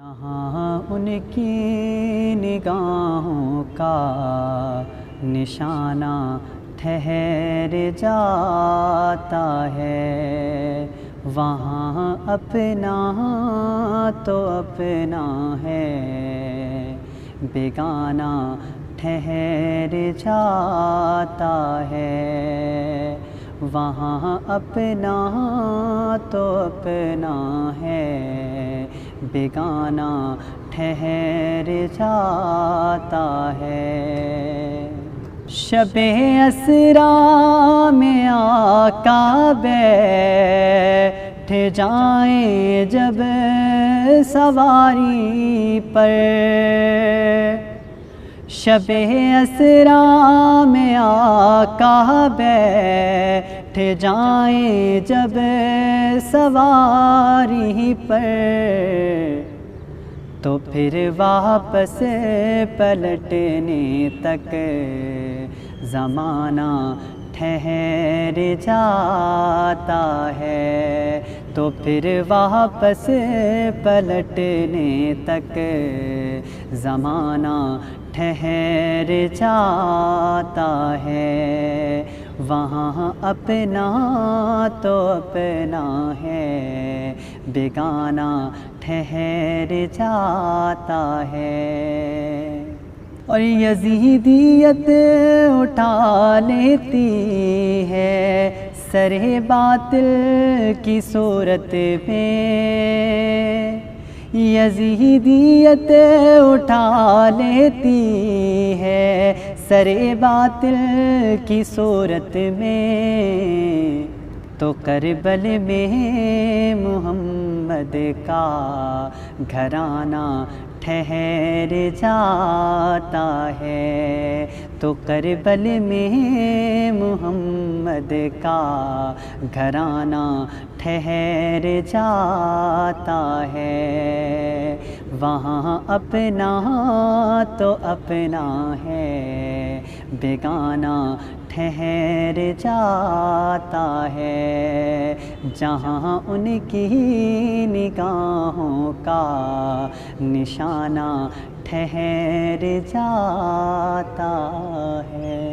جہاں ان کی نگاہوں کا نشانہ ٹھہر جاتا ہے، وہاں اپنا تو اپنا ہے، بیگانہ ٹھہر جاتا ہے، وہاں اپنا تو اپنا ہے، بیگانہ ٹھہر جاتا ہے۔ شب اسریٰ میں آقا بیٹھ جائیں جب سواری پر، شب اسریٰ میں آقا بیٹھ جائیں جب سواری پر، تو پھر واپس پلٹنے تک زمانہ ٹھہر جاتا ہے، تو پھر واپس پلٹنے تک زمانہ ٹھہر جاتا ہے، وہاں اپنا تو اپنا ہے، بیگانہ ٹھہر جاتا ہے۔ اور یزیدیت اٹھا لیتی ہے سر باطل کی صورت میں، یزیدیت اٹھا لیتی ہے سر باطل کی صورت میں، تو کربل میں محمد کا گھرانہ ٹھہر جاتا ہے، تو کربل میں محمد کا گھرانہ ٹھہر جاتا ہے، وہاں اپنا تو اپنا ہے، بیگانہ ٹھہر جاتا ہے، جہاں ان کی نگاہوں کا نشانہ ٹھہر جاتا ہے۔